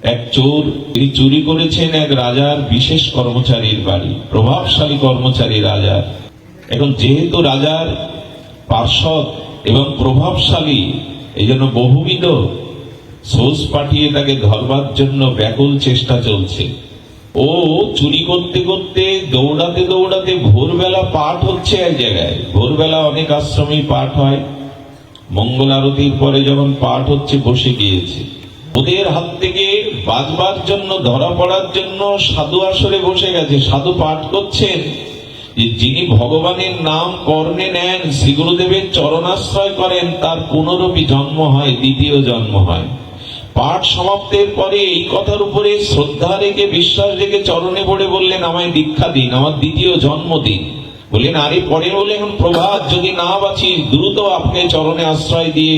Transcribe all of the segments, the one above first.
এক চোর, তিনি চুরি করেছেন এক রাজার বিশেষ কর্মচারীর বাড়ি, প্রভাবশালী কর্মচারী রাজার। এখন যেহেতু রাজার পার্ষদ এবং প্রভাবশালী, এই জন্য বহুবিধ সোর্স পাঠিয়ে তাকে ধরবার জন্য ব্যাকুল চেষ্টা চলছে। ও চুরি করতে করতে দৌড়াতে দৌড়াতে ভোরবেলা পাঠ হচ্ছে এক জায়গায়। ভোরবেলা অনেক আশ্রমেই পাঠ হয়, মঙ্গল আরতির পরে যখন পাঠ হচ্ছে বসে গিয়েছে। ওদের হাত থেকে বাঁচবার জন্য, ধরা পড়ার জন্য সাধু আসরে বসে গেছে। সাধু পাঠ করছেন যে যিনি ভগবানের নাম কর্ণে নেন, শ্রী গুরুদেবের চরণাশ্রয় করেন, তার পুনরপি জন্ম হয়, দ্বিতীয় জন্ম হয়। পাঠ সমাপ্তের পরে এই কথার উপরে শ্রদ্ধা রেখে, বিশ্বাস রেখে চরণে পড়ে বললেন, আমায় দীক্ষা দিন, আমার দ্বিতীয় জন্ম দিন। বললেন, আরে পরে বলে এখন প্রভাত, যদি না বাঁচি দ্রুত আপনি চরণে আশ্রয় দিয়ে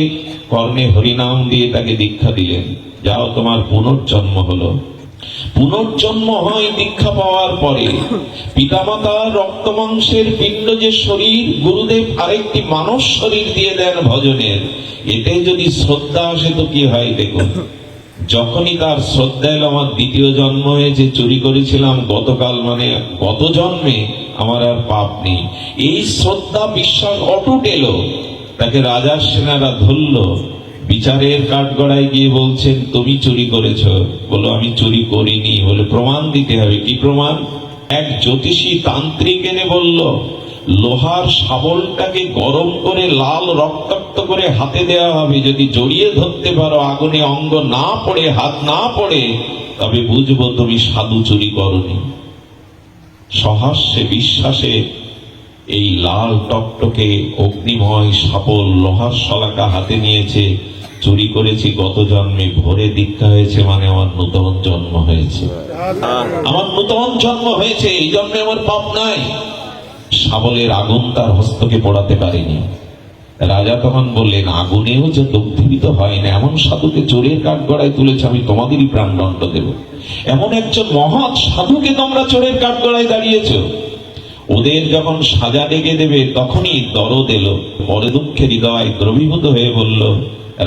কর্ণে হরিনাম দিয়ে তাকে দীক্ষা দিলেন। যাও, তোমার পুনর্জন্ম হলো। পুনর্জন্ম হয় দীক্ষা পাওয়ার পরে। পিতামাতার রক্ত মাংসের পিণ্ড যে শরীর, গুরুদেব আরেকটি মানব শরীর দিয়ে দেন ভজনের। এতে যদি শ্রদ্ধা আসে তো কি হয় দেখুন। যখনই তার শ্রদ্ধা এলো, আমার দ্বিতীয় জন্ম হয়েছে, চুরি করেছিলাম গতকাল, মানে গত জন্মে, আমার আর পাপ নেই, এই শ্রদ্ধা বিশ্বাস অটুট এলো। তাকে রাজার সেনারা ধরল, বিচারের কাঠগড়ায় গিয়ে বলছেন, তুমি চুরি করেছো। বলো, আমি চুরি করিনি। বলে, প্রমাণ দিতে হবে। কি প্রমাণ? এক জ্যোতিষী তান্ত্রিক এনে বলল, লোহার শাবলটাকে গরম করে লাল রক্তাক্ত করে হাতে দেওয়া হবে, যদি জড়িয়ে ধরতে পারো, আগুনে অঙ্গ না পড়ে, হাত না পড়ে, তবে বুঝবো তুমি সাধু, চুরি করনি। সহাস্যে বিশ্বাসে এই লাল টকটকে অগ্নিময় শাবল, লোহার শলাকা হাতে নিয়েছে। চুরি করেছি গত জন্মে, ভোরে দীক্ষা হয়েছে, মানে আমার নূতন জন্ম হয়েছে, আমার নূতন জন্ম হয়েছে, এই জন্মে আমার পাপ নাই। শাবলের আগুন তার হস্তকে পোড়াতে পারেনি। রাজা তখন বললেন, আগুনেও যে দগ্ধীভূত হয় না এমন সাধুকে চোরের কাঠগড়ায় তুলেছে, আমি তোমাদেরই প্রাণদণ্ড দেব। এমন একজন মহৎ সাধুকে তোমরা চোরের কাঠগড়ায় দাঁড়িয়েছ। ওদের যখন সাজা ডেকে দেবে তখনই দরদ এলো। পরে দুঃখে হৃদয় দ্রবীভূত হয়ে বলল,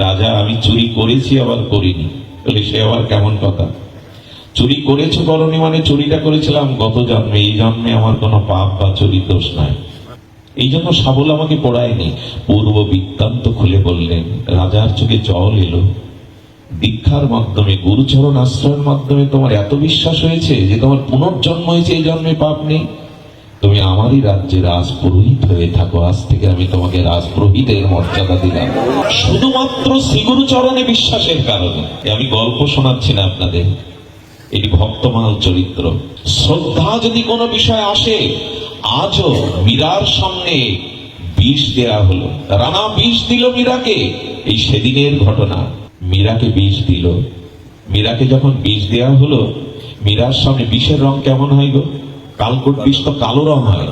রাজা, আমি চুরি করেছি, আবার করিনি। বলে, সে আবার কেমন কথা? চুরি করেছো করনি মানে চুরিটা করেছিলাম গত জন্মে, এই জন্মে আমার কোনো পাপ বা চুরি দোষ নাই, এই জন্য শাবল আমাকে পোড়ায়নি। পূর্ব বৃত্তান্ত খুলে বললেন। রাজার চোখে জল এলো। দীক্ষার মাধ্যমে, গুরুচরণ আশ্রয়ের মাধ্যমে তোমার এত বিশ্বাস হয়েছে যে তোমার পুনর্জন্ম হয়েছে, এই জন্মে পাপ নেই। তুমি আমারই রাজ্যে রাজপুরোহিত হয়ে থাকো। আজ থেকে আমি তোমাকে রাজপুরোহিতের মর্যাদা দিলাম, শুধুমাত্র শ্রীগুরু চরণে বিশ্বাসের কারণে। আমি গল্প শোনাচ্ছি না আপনাদের, এটি ভক্তমাল চরিত্র। শ্রদ্ধা যদি কোনো বিষয় আসে, আজও মীরার সামনে বিষ দেয়া হলো। রানা বিষ দিল মীরাকে, এই সেদিনের ঘটনা। মীরাকে বিষ দিল। মীরাকে যখন বিষ দেয়া হলো, মীরার সামনে বিষের রং কেমন হয় গো? কালকোট বিষ তো কালো রং হয়।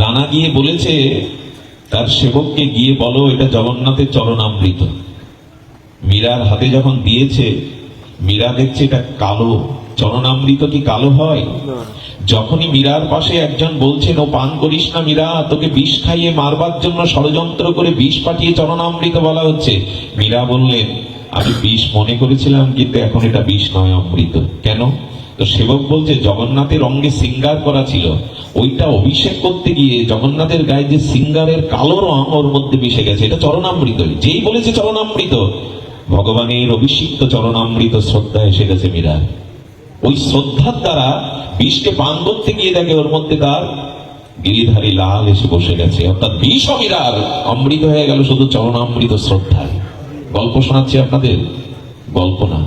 রানা গিয়ে বলেছে তার সেবককে, গিয়ে বলো এটা জগন্নাথের চরণামৃত। মীরার হাতে যখন দিয়েছে, মীরা দেখছে এটা কালো। চরণামৃত কি কালো হয়? যখনই মীরার পাশে একজন বলছেন, ও পান করিস না মীরা, তোকে বিষ খাইয়ে মারবার জন্য ষড়যন্ত্র করে বিষ পাঠিয়ে চরণামৃত বলা হচ্ছে। মীরা বললেন, আমি বিষ মনে করেছিলাম, কিন্তু এখন এটা বিষ নয়, অমৃত। কেন? তো সেবক বলছে, জগন্নাথের অঙ্গে সিঙ্গার করা ছিল, ওইটা অভিষেক করতে গিয়ে জগন্নাথের গায়ে যে সিঙ্গারের কালো রং ওর মধ্যে মিশে গেছে, এটা চরণামৃত। যেই বলেছে চরণামৃত, ভগবানের অভিষিক্ত চরণামৃত শ্রদ্ধা এসে গেছে মীরা। ওই শ্রদ্ধার দ্বারা বিষকে পান করতে গিয়ে দেখে ওর মধ্যে তার গিরিধারী লাল এসে বসে গেছে, অর্থাৎ বিষ মীরার অমৃত হয়ে গেল শুধু চরণামৃত শ্রদ্ধায়। গল্প শোনাচ্ছি আপনাদের, গল্প না।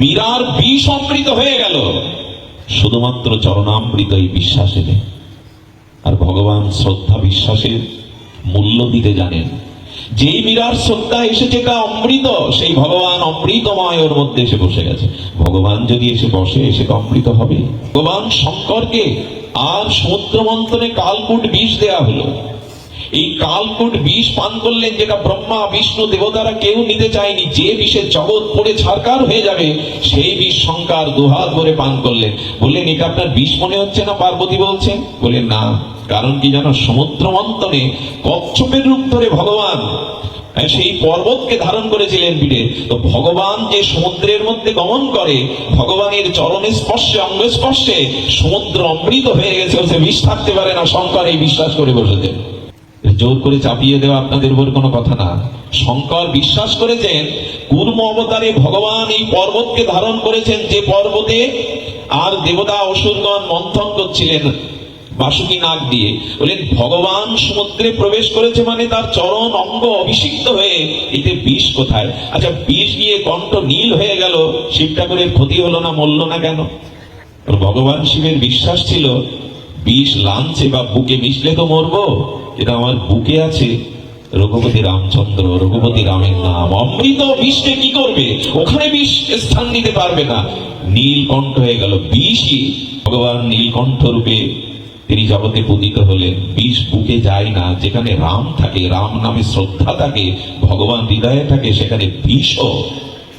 মীরার বিষ অমৃত হয়ে গেল শুধুমাত্র চরণামৃত এই বিশ্বাস এনে। আর ভগবান শ্রদ্ধা বিশ্বাসের মূল্য দিতে জানেন। যেই মীরার শ্রদ্ধা এসেছে তা অমৃত, সেই ভগবান অমৃতময় ওর মধ্যে এসে বসে গেছে। ভগবান যদি এসে বসে, সে তো অমৃত হবে। ভগবান শঙ্করকে আর সমুদ্র মন্থনে কালকূট বিষ দেয়া হলো। এই কালকূট বিষ পান করলেন, যেটা ব্রহ্মা বিষ্ণু দেবতারা কেউ নিতে চায়নি। যে বিষের জগৎ পড়ে ছারকার হয়ে যাবে, সেই বিষ শঙ্কর দুহাত ভরে পান করলেন। বললেন, এটা আপনার বিষ মনে হচ্ছে না? পার্বতী বলছেন। বললেন, না। কারণ কি জানো? সমুদ্র মন্থনে কচ্ছপের রূপ ধরে ভগবান সেই পর্বতকে ধারণ করেছিলেন পিঠে। তো ভগবান যে সমুদ্রের মধ্যে গমন করে, ভগবানের চরণ স্পর্শে, অঙ্গ স্পর্শে সমুদ্র অমৃত হয়ে গেছে, সে বিষ থাকতে পারে না, শঙ্কর এই বিশ্বাস করে বসেছেন। জোর করে চাপিয়ে দেওয়া আপনাদের উপর কোনো কথা না। শঙ্কর বিশ্বাস করেছেন কুর্ম অবতারে ভগবান এই পর্বতকে ধারণ করেছেন, যে পর্বতে আর দেবতা অসুরগণ মন্থন করছিলেন বাসুকি নাগ দিয়ে। বলেন ভগবান সমুদ্রে প্রবেশ করেছে মানে তার চরণ অঙ্গ অভিষিক্ত হয়ে, এতে বিষ কোথায়? আচ্ছা, বিষ গিয়ে কণ্ঠ নীল হয়ে গেল, শিব ঠাকুরের ক্ষতি হলো না, মরল না কেন? ভগবান শিবের বিশ্বাস ছিল বিষ লাঞ্ছে বা বুকে মিশলে তো মরবো, এটা আমার বুকে আছে রঘুপতি রামচন্দ্র, রঘুপতি রামের নাম, অমৃত বিষকে কি করবে? ওখানে বিষ স্থান নিতে পারবে না। নীলকণ্ঠ হয়ে গেল, বিষই ভগবান নীলকণ্ঠ রূপে তিনি জগতে পূজিত হলেন। বিষ বুকে যায় না, যেখানে রাম থাকে, রাম নামে শ্রদ্ধা থাকে, ভগবান হৃদয়ে থাকে, সেখানে বিষও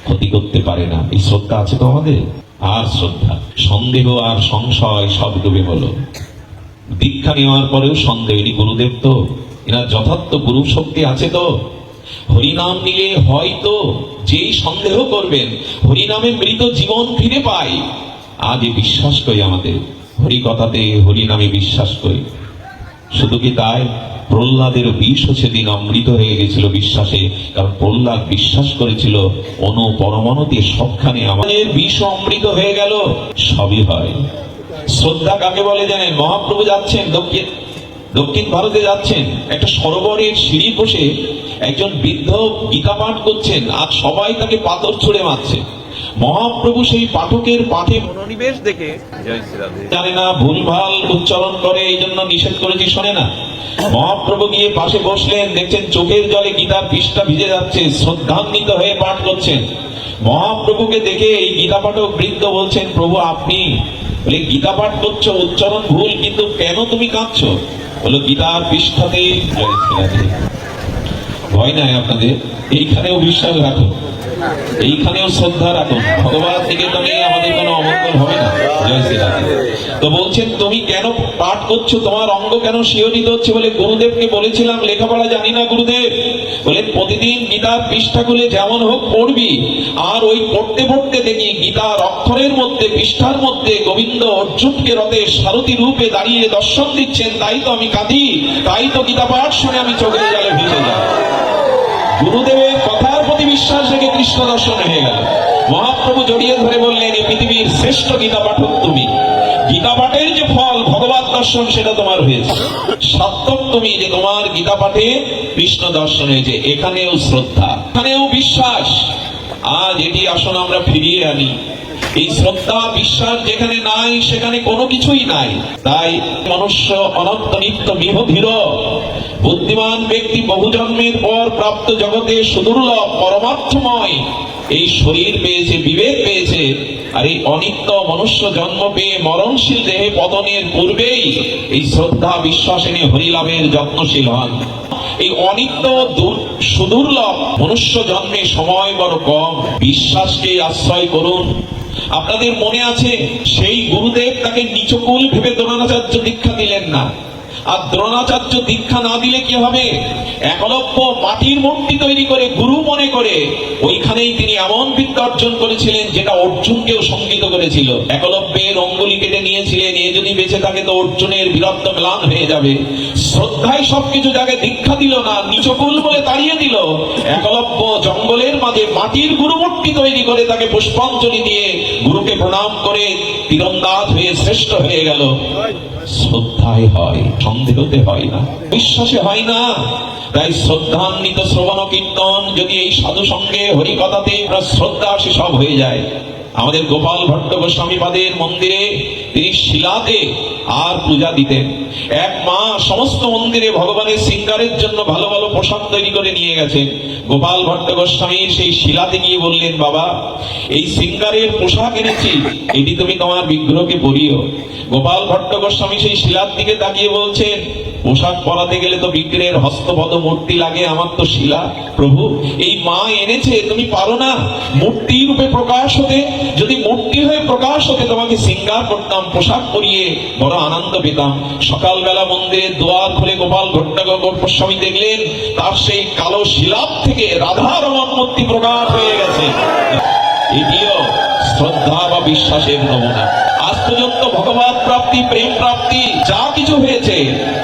ক্ষতি করতে পারে না। এই শ্রদ্ধা আছে তো আমাদের। আর শ্রদ্ধা, সন্দেহ আর সংশয় সব ডুবে হলো। দীক্ষা নেওয়ার পরেও সন্দেহ, ইনি গুরুদেব তো, এনার যথার্থ গুরু শক্তি আছে তো, হরিনাম নিলে হয়তো যেই সন্দেহ করবেন হরিনামে মৃত জীবন ফিরে পায়। আজ এই বিশ্বাস করি আমাদের, হরি কথাতে হরিনামে বিশ্বাস করি। শুধু কি তাই, প্রহ্লাদেরও বিষ সেদিন অমৃত হয়ে গেছিল বিশ্বাসে, কারণ প্রহ্লাদ বিশ্বাস করেছিল অনু পরমাণুতে সবখানে আমাদের বিষ অমৃত হয়ে গেল। সবই হয়। শ্রদ্ধা কাকে বলে জানেন? মহাপ্রভু যাচ্ছেন দক্ষিণ ভারতে যাচ্ছেন, একটা সরোবরের সিঁড়ি বসে একজন বৃদ্ধ গীতা পাঠ করছেন, আর সবাই তাকে পাথর ছুঁড়ে মারছে। মহাপ্রভু সেই পাঠকের পাঠে মনোনিবেশ দেখে জানে না, ভুলভাল উচ্চারণ করে, এই জন্য নিষেধ করেছি, শোনে না। মহাপ্রভু গিয়ে পাশে বসলেন, দেখছেন চোখের জলে গীতার পৃষ্ঠা ভিজে যাচ্ছে, শ্রদ্ধান্বিত হয়ে পাঠ করছেন। মহাপ্রভুকে দেখে এই গীতা পাঠক বৃদ্ধ বলছেন, প্রভু আপনি? বলে গীতা পাঠ করছো, উচ্চারণ ভুল, কিন্তু কেন তুমি কাঁদছো? বলো গীতার পৃষ্ঠাতে ভয় নাই আপনাদের, এইখানেও বিশ্বাস রাখুন, এইখানেও শ্রদ্ধা রাখুন, ভগবান থেকে তো নেই, আমাদের কোনো অমঙ্গল হবে না। জয় শ্রীরাধে। তো বলছেন তুমি কেন পাঠ করছো, তোমার অঙ্গ কেন শিহরিত হচ্ছে? বলে গুরুদেবকে বলেছিলাম লেখাপড়া জানি না গুরুদেব। বলে প্রতিদিন গীতার পৃষ্ঠা খুলে যেমন হোক পড়বি, আর ওই পড়তে পড়তে দেখি গীতার অক্ষরের মধ্যে, পৃষ্ঠার মধ্যে গোবিন্দ অর্জুনকে রথে সারথী রূপে দাঁড়িয়ে দর্শন দিচ্ছেন, তাই তো আমি কাঁদি, তাই তো গীতা পাঠ শুনে আমি চোখের জলে ভিজে যাই। গুরুদেবের কথার প্রতি বিশ্বাস রেখে কৃষ্ণ দর্শন হয়ে গেল। মহাপ্রভু জড়িয়ে ধরে বললেন, এই পৃথিবীর শ্রেষ্ঠ গীতা পাঠক তুমি, গীতা পাঠের যে ফল ভগবত দর্শন সেটা তোমার হয়েছে, সার্থক তুমি যে তোমার গীতা পাঠে কৃষ্ণ দর্শন হয়েছে। এখানেও শ্রদ্ধা, এখানেও বিশ্বাস। আজ এটি আসুন আমরা ফিরিয়ে আনি। এই শ্রদ্ধা বিশ্বাস যেখানে নাই সেখানে কোনো কিছুই নাই। তাই মনুষ্য অনন্ত নিত্য বিহধীর, বুদ্ধিমান ব্যক্তি বহু জন্মের পর প্রাপ্ত জগতে সুদুর্লভ পরমার্থময় এই শরীর পেয়েছে, বিবেক পেয়েছে। আর এই অনিত্য মনুষ্য জন্ম পেয়ে মরণশীল দেহে পতনের পূর্বেই এই শ্রদ্ধা বিশ্বাস এনে হরিলাভের যত্নশীল হন। এই অনিত্য সুদুর্লভ মনুষ্য জন্মে সময় বড় কম, বিশ্বাসকে আশ্রয় করুন। আপনাদের মনে আছে সেই গুরুদেব তাকে নিচকুল ভেবে দ্রোণাচার্য দীক্ষা দিলেন না। আর দ্রোণাচার্য দীক্ষা না দিলে কি হবে? একলব্য মাটির মূর্তি তৈরি করে গুরু মনে করে ওইখানেই তিনি এমন বিদ্যা অর্জন করেছিলেন যেটা অর্জুনকেও সঙ্গীত করেছিল। একলব্যের অঙ্গুলি কেটে নিয়েছিলেন, এ যদি বেঁচে থাকে তো অর্জুনের বীরত্ব ম্লান হয়ে যাবে। শ্রদ্ধায় সবকিছু যাকে দীক্ষা দিল না, নিচকুল বলে তাড়িয়ে দিল। একলব্য জঙ্গলের মাঝে মাটির গুরু মূর্তি তৈরি করে তাকে পুষ্পাঞ্জলি দিয়ে গুরুকে প্রণাম করে তীরন্দাজ হয়ে শ্রেষ্ঠ হয়ে গেল। শ্রদ্ধায় হয়, সন্দেহতে হয় না, বিশ্বাসে হয় না। তাই শ্রদ্ধান্বিত শ্রবণ কীর্তন যদি এই সাধু সঙ্গে হরি কথাতে শ্রদ্ধা আসে, সব হয়ে যায়। আমাদের গোপাল ভট্ট গোস্বামী পাদের মন্দিরে তিনি শিলাতে আর পূজা দিতেন। এক মা সমস্ত মন্দিরে ভগবানের শৃঙ্গারের জন্য ভালো ভালো পোশাক তৈরি করে নিয়ে গেছেন। গোপাল ভট্ট গোস্বামী সেই শিলাতে গিয়ে বললেন, বাবা এই শৃঙ্গারের পোশাক এনেছি, এটি তুমি তোমার বিগ্রহকে পরিও। গোপাল ভট্ট গোস্বামী সেই শিলার দিকে তাকিয়ে বলছেন, পোশাক পরাতে গেলে তো বিগ্রহের হস্তপদ মূর্তি লাগে, আমার তো শিলা। প্রভু এই মা এনেছে, তুমি পারো না মূর্তি রূপে প্রকাশ হতে? যদি মূর্তি হয়ে প্রকাশ হতে তোমাকে শৃঙ্গার করতাম, দিতাম, পোশাক পরিয়ে বড় আনন্দ পেতাম। সকালবেলা মন্দিরের দুয়ার খুলে গোপাল ভট্টাচার্য গোস্বামী দেখলেন তার সেই কালো শিলাপ থেকে রাধারমণ মূর্তি প্রকাশ হয়ে গেছে। এটিও শ্রদ্ধা বা বিশ্বাসের নমুনা। আজ পর্যন্ত ভগবত প্রাপ্তি, প্রেম প্রাপ্তি যা কিছু হয়েছে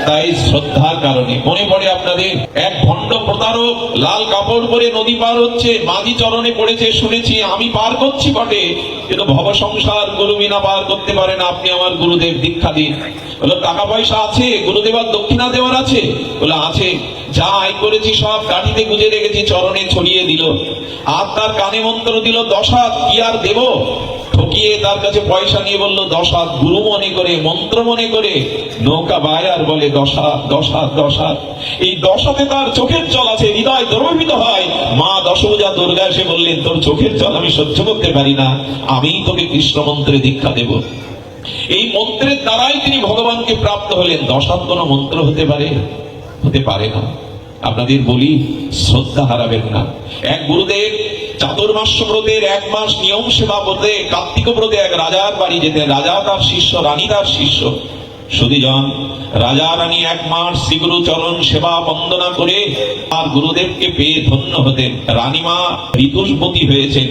তাই শ্রদ্ধার কারণে। মনে পড়ে আপনাদের এক ভণ্ড প্রতারক লাল কাপড় পরে নদী পার হচ্ছে, মাঝি চরণে পড়েছে শুনেছি, আমি পার করছি বটে কিন্তু ভব সংসার গুরু বিনা পার করতে পারে না, আপনি আমার গুরুদেব দীক্ষা দিন। বললো টাকা পয়সা আছে, গুরুদেবার দক্ষিণা দেওয়ার আছে? বলে আছে। যা আয় করেছি সব গাঠিতে গুজে রেখেছি, চরণে ছড়িয়ে দিল। আর তার কানে মন্ত্র দিল 10 হাত, কি আর দেব? ঠকিয়ে তার কাছে পয়সা নিয়ে বলল 10 হাত, গুরু মনে করে মন্ত্র মনে করে নৌকা বায় আর বলে 10 হাত 10 হাত 10 হাত। এই 10 হাতে তার চোখের জল আছে, হৃদয় দ্রবিত হয়। মা দশভুজা দুর্গা এসে বললেন তোর চোখের জল আমি সহ্য করতে পারি না, আমিই তোকে কৃষ্ণ মন্ত্রে দীক্ষা দেব। এই মন্ত্রের দ্বারাই তিনি ভগবানকে প্রাপ্ত হলেন। 10 হাত কোন মন্ত্র হতে পারে? হতে পারে না। আপনাদের বলি শ্রদ্ধা হারাবেন না। এক গুরুদেব চাতুর্মাস্য ব্রতের 1 মাস নিয়ম সেবা ব্রতে কার্তিক ব্রতে এক রাজার বাড়ি যেতেন। রাজা তার শিষ্য, রানী তার শিষ্য। সুধীজন রাজা রানী 1 মাস শ্রীগুরু চরণ সেবা বন্দনা করে আর গুরুদেবকে পেয়ে ধন্য হতেন। রানীমা ঋতুবতী হয়েছেন।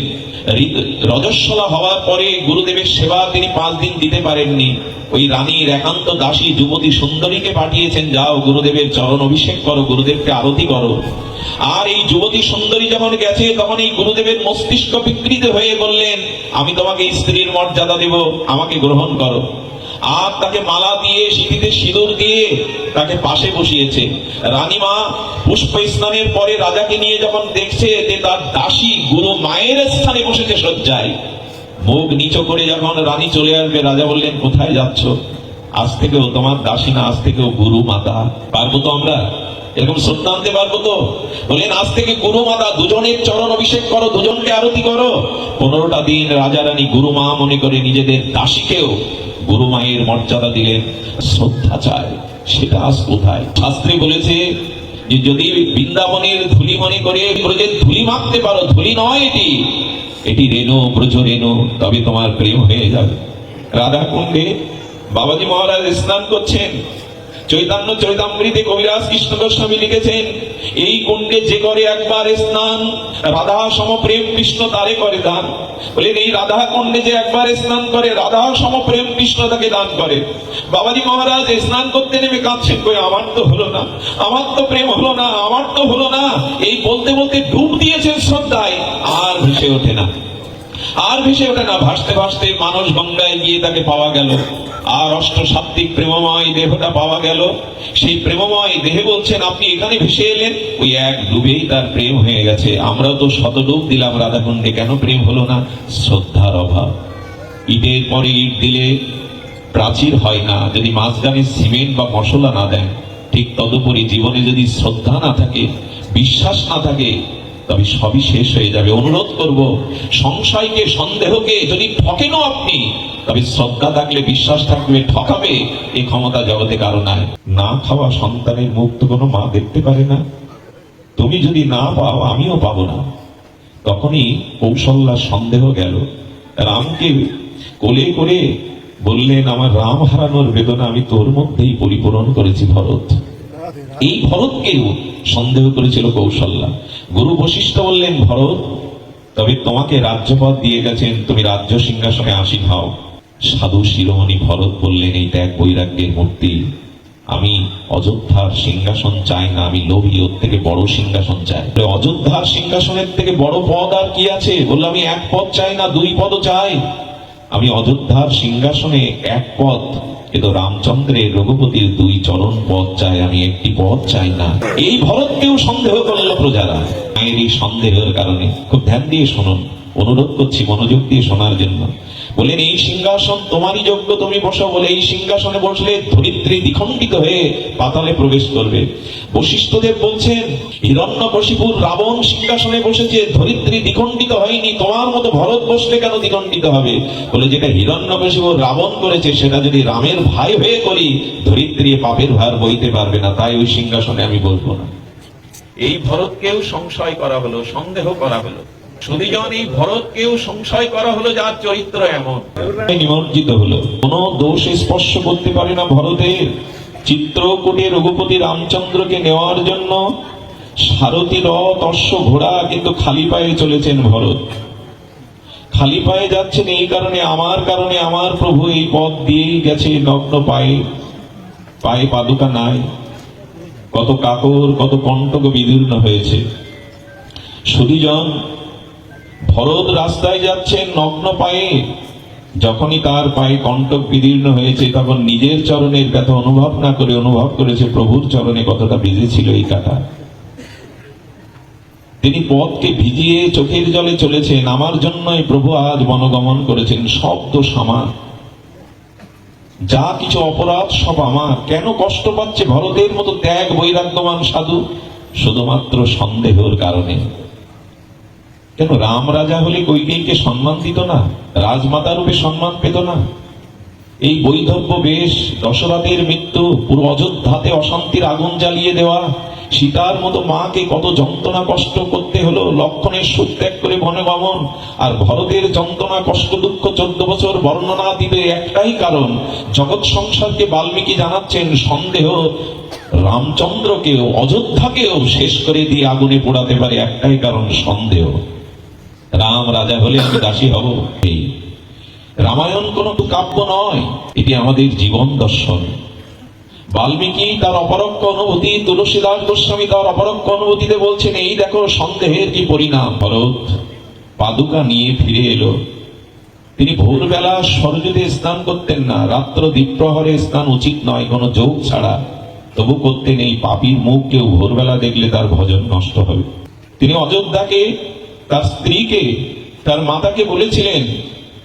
রজস্বলা হওয়ার পরে গুরুদেবের সেবা তিনি 5 দিন দিতে পারেননি। ওই রানীর একান্ত দাসী যুবতী সুন্দরীকে পাঠিয়েছেন, যাও গুরুদেবের চরণ অভিষেক করো, গুরুদেবকে আরতি করো। আর এই যুবতী সুন্দরী যখন গেছে তখন এই গুরুদেবের মস্তিষ্ক বিকৃত হয়ে বললেন আমি তোমাকে স্ত্রীর মর্যাদা দেব, আমাকে গ্রহণ করো। আর তাকে মালা দিয়ে সিঁথিতে সিঁদুর দিয়ে তাকে পাশে বসিয়েছে। রানীমা পুষ্প স্নানের পরে রাজাকে নিয়ে যখন দেখছে যে তার দাসী গুরু মায়ের স্থানে বসেছে শয্যায়, মুখ নিচু করে যখন রানী চলে আসবে, রাজা বললেন কোথায় যাচ্ছ? আজ থেকেও তোমার দাসী না, আজ থেকেও গুরু মাতা। পারবো তো আমরা এরকম শ্রদ্ধা আনতে? পারবো তো? বললেন আজ থেকে গুরু মাতা, দুজনের চরণ অভিষেক করো, দুজনকে আরতি করো। 15টা দিন রাজা রানী গুরু মা মনে করে নিজেদের দাসীকেও গুরু মায়ের মর্যাদা দিলেন। শ্রদ্ধা চায়, সেটা আজ কোথায়? শাস্ত্রে বলেছে যে যদি বৃন্দাবনের ধুলি মনে করে ব্রজের ধুলি মাখতে পারো, ধুলি নয় এটি, এটি রেণু, ব্রজ রেণু, তবে তোমার প্রেম হয়ে যাবে। রাধা কুণ্ডে বাবাজি মহারাজ স্নান করছেন। চৈতন্য চরিতামৃতে কবিরাজ কৃষ্ণ গোস্বামী লিখেছেন এই কুণ্ডে যে করে একবার স্নান, রাধা সমপ্রেম কৃষ্ণ তারে করে দান। বলেন এই রাধা কুণ্ডে যে একবার স্নান করে, রাধা সমপ্রেম কৃষ্ণ তাকে দান করে। বাবাজি মহারাজ স্নান করতে নেমে কাঁদছেন, কই আমার তো হলো না, আমার তো প্রেম হলো না, আমার তো হলো না। এই বলতে বলতে ডুব দিয়েছেন শ্রদ্ধায়, আর ভেসে ওঠে না, আর ভেসে ওঠে না। ভাসতে ভাসতে মানস গঙ্গায় গিয়ে তাকে পাওয়া গেল। আর অষ্টসাত্ত্বিক প্রেমময় দেহটা পাওয়া গেল। সেই প্রেমময় দেহে বলছেন আপনি এখানে ভেসে এলেন, ওই এক ডুবেই তার প্রেম হয়ে গেছে। আমরাও তো শত ডুব দিলাম রাধাকুণ্ডে, কেন প্রেম হলো না? শ্রদ্ধার অভাব। ইটের পরে ইট দিলে প্রাচীর হয় না যদি মাঝখানে সিমেন্ট বা মশলা না দেন। ঠিক তদুপরি জীবনে যদি শ্রদ্ধা না থাকে, বিশ্বাস না থাকে, তবে সবই শেষ হয়ে যাবে। অনুরোধ করব সংশয়কে, সন্দেহকে যদি ঠকেনও আপনি, তবে শ্রদ্ধা থাকলে, বিশ্বাস থাকলে ঠকাবে এই ক্ষমতা জগতে কারো নাই। না খাওয়া সন্তানের মুখ তো কোনো মা দেখতে পারে না। তুমি যদি না পাও আমিও পাবো না। তখনই কৌশল্যার সন্দেহ গেল। রামকে কোলে করে বললেন আমার রাম হারানোর বেদনা আমি তোর মধ্যেই পরিপূরণ করেছি ভরত। এই ভরতকেও সন্দেহ করেছিল কৌশল্যা। গুরু বশিষ্ঠ বললেন ভরত তবে তোমাকে রাজ্যপদ দিয়ে গেছেন, তুমি রাজ্য সিংহাসনে আসীন হও। সাধু শিরোমণি ভরত বললেন এই ত্যাগ বৈরাগ্যের মূর্তি, আমি অযোধ্যার সিংহাসন চাই না, আমি লোভী, ওর থেকে বড় সিংহাসন চাই। অযোধ্যার সিংহাসনের থেকে বড় পদ আর কি আছে? বললো আমি 1 পদ চাই না, 2 পদও চাই। আমি অযোধ্যার সিংহাসনে 1 পদ, কিন্তু রামচন্দ্রের রঘুপতির 2 চরণ পদ চাই, আমি 1টি পদ চাই না। এই ভরতকেও সন্দেহ করলো প্রজারা। মায়ের এই সন্দেহের কারণে খুব ধ্যান দিয়ে শুনুন, অনুরোধ করছি মনোযোগ দিয়ে শোনার জন্য। বলেন এই সিংহাসন তোমারই যোগ্য, তুমি বসো। বলে এই সিংহাসনে বসলে ধরিত্রী দ্বিখণ্ডিত হয়ে পাতালে প্রবেশ করবে। বশিষ্ঠদেব বলছেন হিরণ্যকশিপুর রাবণ সিংহাসনে বসেছে, ধরিত্রী দ্বিখণ্ডিত হয়নি, তোমার মতো ভরত বসলে কেন দ্বিখণ্ডিত হবে? বলে যেটা হিরণ্যকশিপুর রাবণ করেছে সেটা যদি রামের ভাই হয়ে করি, ধরিত্রী পাপের ভার বইতে পারবে না, তাই ওই সিংহাসনে আমি বলবো না। এই ভরতকেও সংশয় করা হলো, সন্দেহ করা হলো। সুধীজন, এই ভরতকেও সংশয় করা হলো যার চরিত্র এমন, নিমজ্জিত হলো। কোন দোষ স্পর্শ করতে পারে না ভরতের। চিত্রকূটে রঘুপতি রামচন্দ্রকে নেওয়ার জন্য সারথী রথ অশ্ব ঘোড়া, কিন্তু খালি পায়ে চলেছেন ভরত। খালি পায়ে যাচ্ছেন এই কারণে আমার প্রভু এই পথ দিয়েই গেছে নগ্ন পায়ে, পায়ে পাদুকা নাই। কত কাকর, কত কণ্টক বিদীর্ণ হয়েছে। সুধীজন, ভরত রাস্তায় যাচ্ছেন নগ্ন পায়ে। যখনই তার পায়ে কণ্টক বিদীর্ণ হয়েছে, তখন নিজের চরণের ব্যথা অনুভব না করে অনুভব করেছে প্রভুর চরণে কতটা ভিজেছিল এই কাটা। তিনি পথকে ভিজিয়ে চোখের জলে চলেছেন। আমার জন্যই প্রভু আজ বনগমন করেছেন। সব দোষ আমার, যা কিছু অপরাধ সব আমার। কেন কষ্ট পাচ্ছে ভরতের মতো ত্যাগ বৈরাগ্যবান সাধু? শুধুমাত্র সন্দেহের কারণে। কেন রাম রাজা হলে কৈকেয়ীকে সম্মান দিত না? রাজমাতা রূপে সম্মান পেত না? এই বৈধব্য বেশ, দশরথের মৃত্যু, পুরো অযোধ্যাতে অশান্তির আগুন জ্বালিয়ে দেওয়া, সীতার মতো মাকে কত যন্ত্রণা কষ্ট করতে হলো, লক্ষণের সুখ ত্যাগ করে বনগমন। আর ভরতের যন্ত্রণা কষ্ট দুঃখ 14 বছর বর্ণনা দিবে একটাই কারণ। জগৎ সংসারকে বাল্মীকি জানাচ্ছেন সন্দেহ রামচন্দ্রকেও অযোধ্যাকেও শেষ করে দিয়ে আগুনে পোড়াতে পারে, একটাই কারণ সন্দেহ। রাম রাজা হলে আমি দাসী হব। এই রামায়ণ কোনো কাব্য নয়, এটি আমাদের জীবন দর্শন। বাল্মীকি তার অপরোক্ষ অনুভূতি, তুলসীদাস গোস্বামী তার অপরোক্ষ অনুভূতিতে বলছেন, এই দেখো সন্দেহের কি পরিণাম। ভরত পাদুকা নিয়ে ফিরে এলো। তিনি ভোরবেলা সরযূতে স্নান করতেন না, রাত্র দ্বিপ্রহরে স্নান উচিত নয় কোনো যোগ ছাড়া, তবু করতেন। এই পাপীর মুখ কেউ ভোরবেলা দেখলে তার ভজন নষ্ট হবে। তিনি অযোধ্যাকে, তার স্ত্রীকে, তার মাতাকে বলেছিলেন,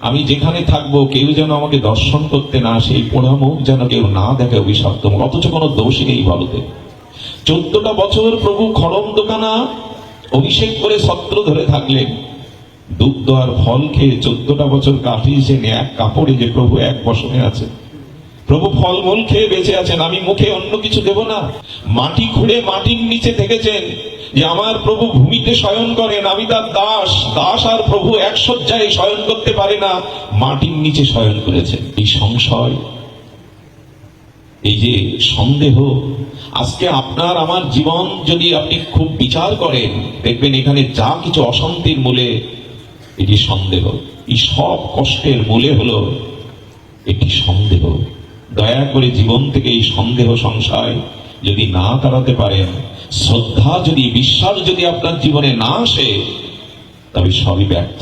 আমি যেখানে থাকবো কেউ যেন আমাকে দর্শন করতে না আসে, এই পোড়া মুখ যেন কেউ না দেখে, অভিশপ্ত মুখ। অথচ কোনো দোষই নেই বলতে। 14টা বছর প্রভু খড়ম দোকানা অভিষেক করে ছত্র ধরে থাকলেন। দুগ্ধ আর ফল খেয়ে 14টা বছর কাটিয়েছেন এক কাপড়ে, যে প্রভু এক বসনে আছে। প্রভু ফলমূল খেয়ে বেঁচে আছেন। আমি মুখে অন্য কিছু দেব না। মাটি খুঁড়ে মাটির নিচে থেকেছেন, যে আমার প্রভু ভূমিতে শয়ন করেন, আমি তার দাস। দাস আর প্রভু এক শয্যায় শয়ন করতে পারে না, মাটির নিচে শয়ন করেছেন। এই সংশয়, এই যে সন্দেহ, আজকে আপনার আমার জীবন যদি আপনি খুব বিচার করেন, দেখবেন এখানে যা কিছু অশান্তির মূলে এটি সন্দেহ। এই সব কষ্টের মূলে হলো এটি সন্দেহ। দয়া করে জীবন থেকে এই সন্দেহ সংশয় যদি না তাড়াতে পারেন, শ্রদ্ধা যদি, বিশ্বাস যদি আপনার জীবনে না আসে, তবে সবই ব্যর্থ।